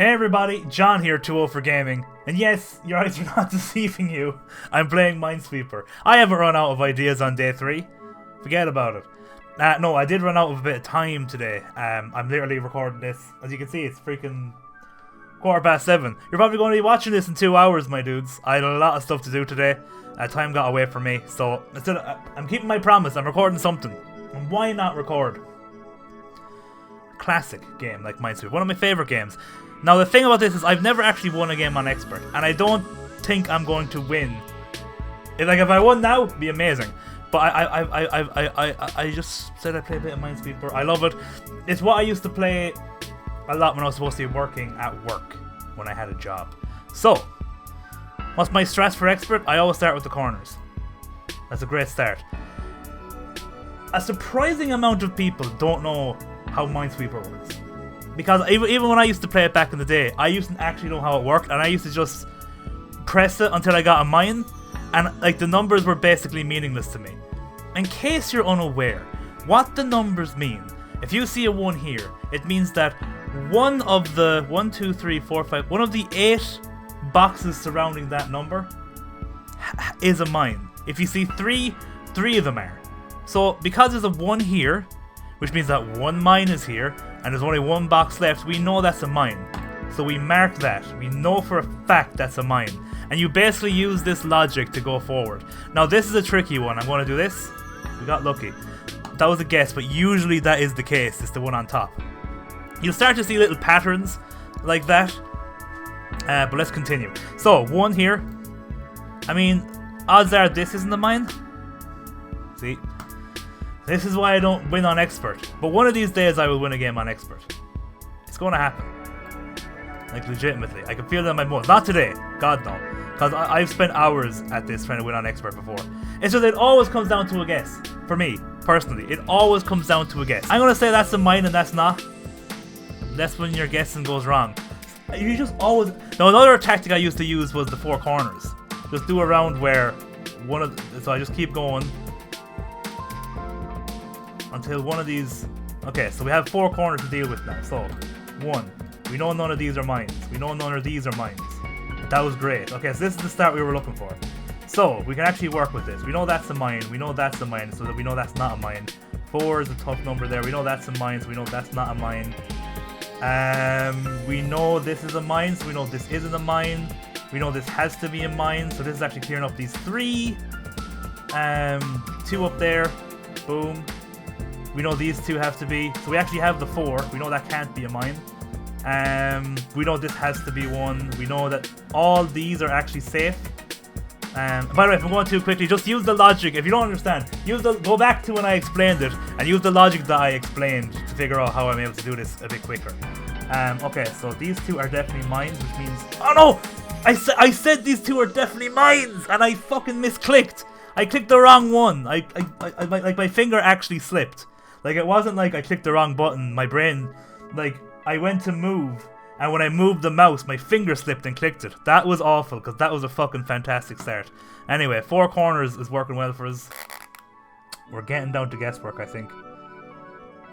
Hey everybody, John here, 2 for Gaming. And yes, your eyes are not deceiving you. I'm playing Minesweeper. I haven't run out of ideas on day 3. Forget about it. No, I did run out of a bit of time today. I'm literally recording this. As you can see, it's freaking 7:15. You're probably going to be watching this in 2 hours, my dudes. I had a lot of stuff to do today. Time got away from me, so instead I'm keeping my promise. I'm recording something. And why not record? Classic game like Minesweeper. One of my favorite games. Now the thing about this is I've never actually won a game on Expert, and I don't think I'm going to win. If I won now, it'd be amazing. But I just said I play a bit of Minesweeper. I love it. It's what I used to play a lot when I was supposed to be working at work, when I had a job. So, what's my stress for Expert? I always start with the corners. That's a great start. A surprising amount of people don't know how Minesweeper works. Because even when I used to play it back in the day, I used to actually know how it worked, and I used to just press it until I got a mine, and like the numbers were basically meaningless to me. In case you're unaware, what the numbers mean, if you see a 1 here, it means that one of the 1, 2, 3, 4, 5, one of the 8 boxes surrounding that number is a mine. If you see 3, 3 of them are. So because there's a 1 here, which means that 1 mine is here, and there's only 1 box left, we know that's a mine. So we mark that. We know for a fact that's a mine. And you basically use this logic to go forward. Now this is a tricky one. I'm going to do this. We got lucky. That was a guess, but usually that is the case. It's the one on top. You'll start to see little patterns like that. But let's continue. So, 1 here. I mean, odds are this isn't a mine. See? This is why I don't win on Expert. But one of these days I will win a game on Expert. It's going to happen. Like, legitimately. I can feel it in my bones. Not today. God, no. Because I've spent hours at this trying to win on Expert before. It's just it always comes down to a guess. For me, personally. It always comes down to a guess. I'm going to say that's a mine and that's not. That's when your guessing goes wrong. You just always... Now, another tactic I used to use was the 4 corners. Just do a round where one of... So I just keep going until one of these... Okay, so we have 4 corners to deal with now. So, 1. We know none of these are mines. We know none of these are mines. That was great. Okay, so this is the start we were looking for. So, we can actually work with this. We know that's a mine. We know that's a mine, so that we know that's not a mine. 4 is a tough number there. We know that's a mine, so we know that's not a mine. We know this is a mine, so we know this isn't a mine. We know this has to be a mine, so this is actually clearing up these 3. 2 up there. Boom. We know these 2 have to be. So we actually have the 4. We know that can't be a mine. We know this has to be 1. We know that all these are actually safe. By the way, if I'm going too quickly, just use the logic. If you don't understand, go back to when I explained it and use the logic that I explained to figure out how I'm able to do this a bit quicker. Okay, so these 2 are definitely mines, which means... Oh no! I said these 2 are definitely mines, and I fucking misclicked. I clicked the wrong one. My finger actually slipped. Like, it wasn't like I clicked the wrong button. My brain, like, I went to move, and when I moved the mouse, my finger slipped and clicked it. That was awful, because that was a fucking fantastic start. Anyway, 4 corners is working well for us. We're getting down to guesswork, I think.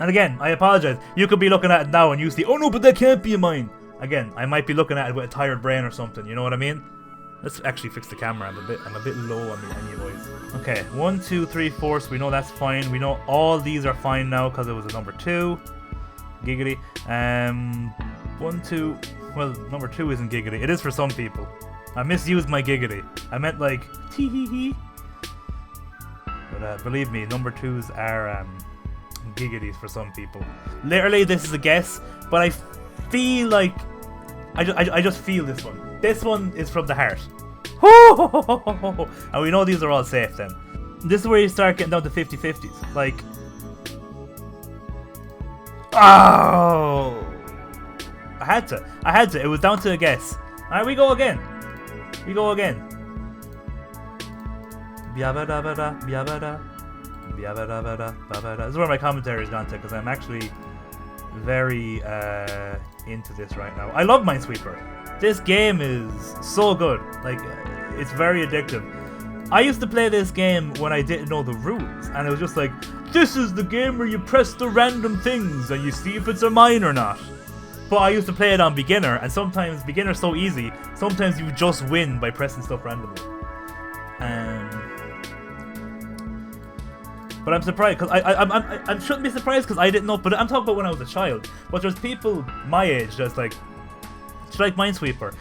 And again, I apologize. You could be looking at it now and you see, oh no, but that can't be a mine. Again, I might be looking at it with a tired brain or something, you know what I mean? Let's actually fix the camera. I'm a bit low on the voice. Okay, 1, 2, 3, 4, so we know that's fine. We know all these are fine now because it was a number 2. Giggity. 1, 2. Well, number 2 isn't giggity. It is for some people. I misused my giggity. I meant like tee hee hee. But believe me, number 2s are giggities for some people. Literally, this is a guess, but I feel like I just feel this one. This one is from the heart. And we know these are all safe then. This is where you start getting down to 50-50s. Like, oh, I had to. It was down to a guess. Alright, we go again. This is where my commentary is gone to, because I'm actually very into this right now. I love Minesweeper. This game is so good. Like, it's very addictive. I used to play this game when I didn't know the rules, and it was just like, this is the game where you press the random things and you see if it's a mine or not. But I used to play it on beginner, and sometimes beginner's so easy. Sometimes you just win by pressing stuff randomly. But I'm surprised because I shouldn't be surprised because I didn't know. But I'm talking about when I was a child. But there's people my age that's like, do you like Minesweeper?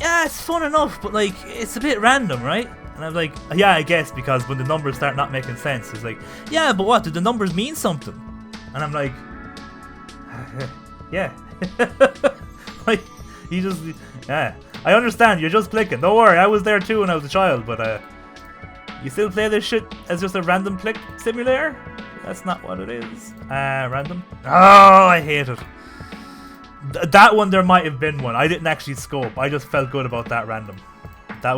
Yeah, it's fun enough, but like it's a bit random, right? And I'm like, yeah, I guess, because when the numbers start not making sense, it's like, yeah, but what? Do the numbers mean something? And I'm like, yeah. Like, you just, yeah. I understand, you're just clicking. Don't worry, I was there too when I was a child, but you still play this shit as just a random click simulator? That's not what it is. Random. Oh, I hate it. That one, there might have been one. I didn't actually scope. I just felt good about that random. That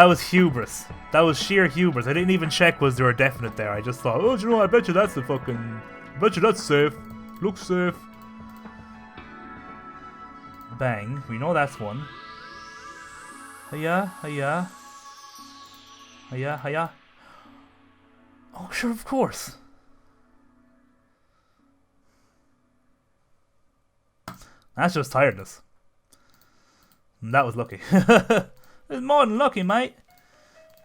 was hubris. That was sheer hubris. I didn't even check was there a definite there. I just thought, oh, do you know, I bet you that's the fucking... I bet you that's safe. Looks safe. Bang. We know that's one. Hiya, hiya. Hiya, hiya. Oh, sure, of course. That's just tiredness. And that was lucky. It's more than lucky, mate.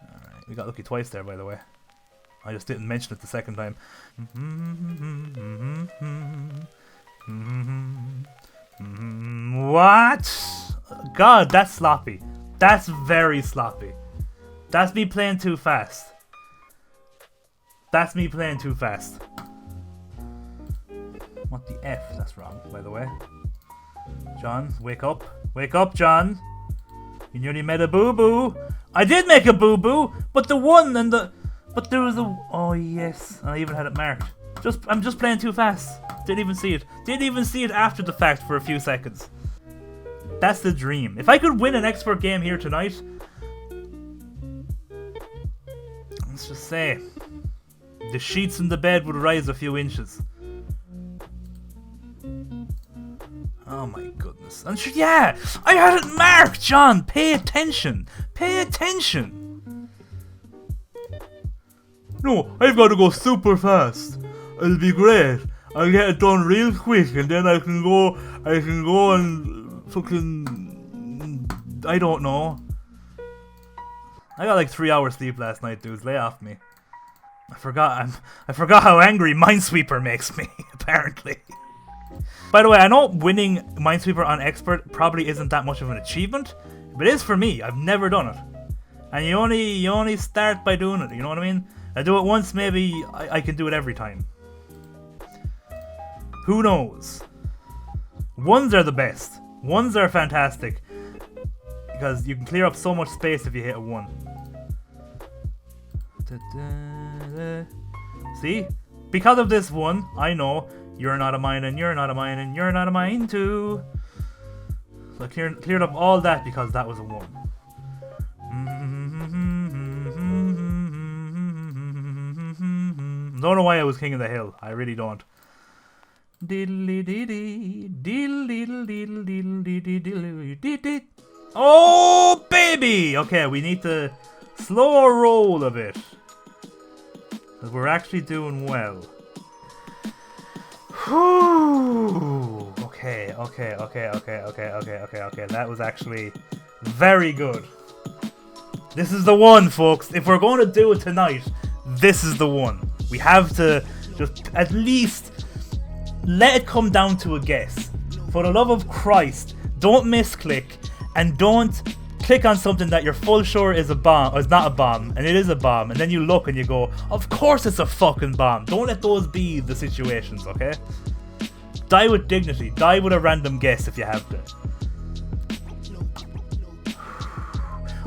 Alright, we got lucky twice there, by the way. I just didn't mention it the second time. What? God, that's sloppy. That's very sloppy. That's me playing too fast. That's me playing too fast. What the F? That's wrong, by the way. John, wake up. Wake up, John. You nearly made a boo-boo. I did make a boo-boo, but the one and the... But there was a... Oh, yes. I even had it marked. I'm just playing too fast. Didn't even see it. Didn't even see it after the fact for a few seconds. That's the dream. If I could win an expert game here tonight... Let's just say... The sheets in the bed would rise a few inches. Oh my goodness. And yeah! I had it marked, John! Pay attention! Pay attention! No, I've got to go super fast. It'll be great. I'll get it done real quick and then I can go and fucking... I don't know. I got like 3 hours sleep last night, dudes. Lay off me. I forgot how angry Minesweeper makes me, apparently. By the way, I know winning Minesweeper on Expert probably isn't that much of an achievement, but it is for me. I've never done it. And you only start by doing it, you know what I mean? I do it once, maybe I can do it every time. Who knows? Ones are the best. Ones are fantastic. Because you can clear up so much space if you hit a 1. See? Because of this one, I know you're not a mine and you're not a mine and you're not a mine too. So I cleared up all that because that was a 1. Don't know why I was king of the hill. I really don't. Oh baby! Okay, we need to slow our roll a bit. Because we're actually doing well. Whew. Okay. That was actually very good. This is the one, folks. If we're going to do it tonight, this is the one. We have to just at least let it come down to a guess. For the love of Christ, don't misclick and don't click on something that you're full sure is a bomb, or is not a bomb, and it is a bomb, and then you look and you go, of course it's a fucking bomb. Don't let those be the situations, okay? Die with dignity. Die with a random guess if you have to.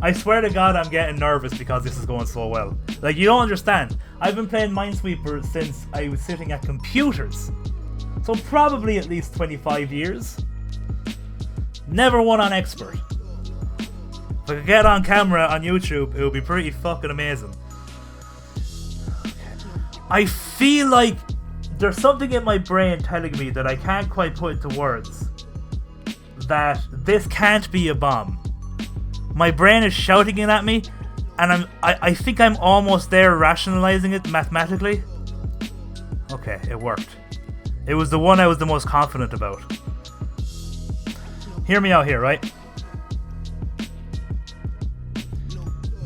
I swear to God I'm getting nervous because this is going so well. Like, you don't understand. I've been playing Minesweeper since I was sitting at computers. So probably at least 25 years. Never won on Expert. If I could get on camera on YouTube, it would be pretty fucking amazing. I feel like there's something in my brain telling me that I can't quite put into words. That this can't be a bomb. My brain is shouting it at me, and I think I'm almost there rationalizing it mathematically. Okay, it worked. It was the one I was the most confident about. Hear me out here, right?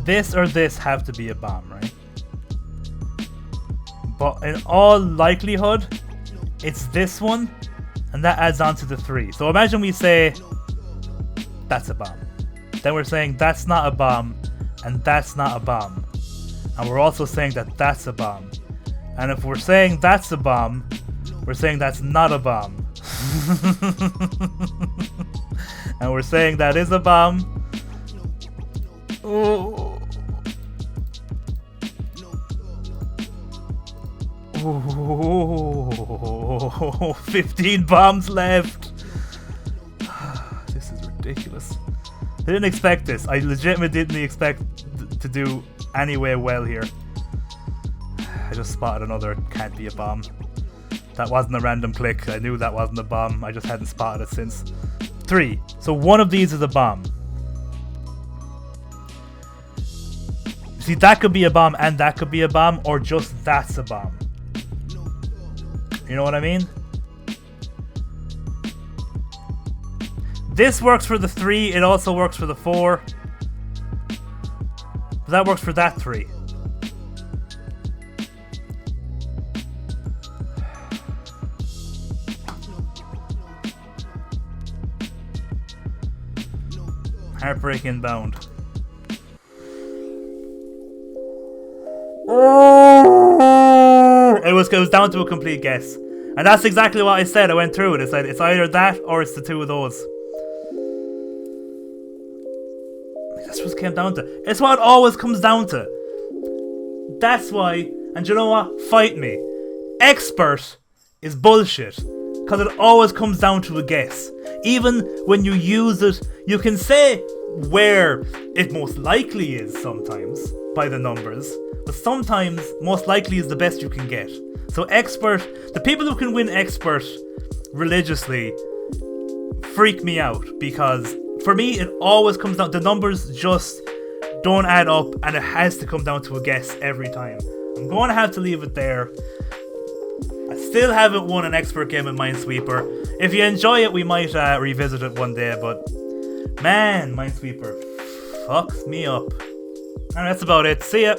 This or this have to be a bomb, right? But in all likelihood, it's this one, and that adds on to the 3. So imagine we say, that's a bomb. Then we're saying that's not a bomb, and that's not a bomb. And we're also saying that that's a bomb. And if we're saying that's a bomb, we're saying that's not a bomb. And we're saying that is a bomb. Oh. Oh, 15 bombs left. This is ridiculous. I didn't expect this. I legitimately didn't expect to do anyway well here. I just spotted another can't be a bomb. That wasn't a random click. I knew that wasn't a bomb. I just hadn't spotted it since. 3. So one of these is a bomb. See, that could be a bomb and that could be a bomb, or just that's a bomb. You know what I mean? This works for the 3, it also works for the 4. But that works for that 3. Heartbreaking bound. It was down to a complete guess. And that's exactly what I said. I went through it. I said it's either that or it's the 2 of those. That's what it came down to. It's what it always comes down to. That's why, and you know what? Fight me. Expert is bullshit. Because it always comes down to a guess. Even when you use it, you can say where it most likely is sometimes by the numbers. But sometimes, most likely is the best you can get. So expert, the people who can win expert religiously freak me out. Because for me, it always comes down, the numbers just don't add up. And it has to come down to a guess every time. I'm going to have to leave it there. I still haven't won an expert game in Minesweeper. If you enjoy it, we might revisit it one day. But man, Minesweeper fucks me up. And that's about it. See ya.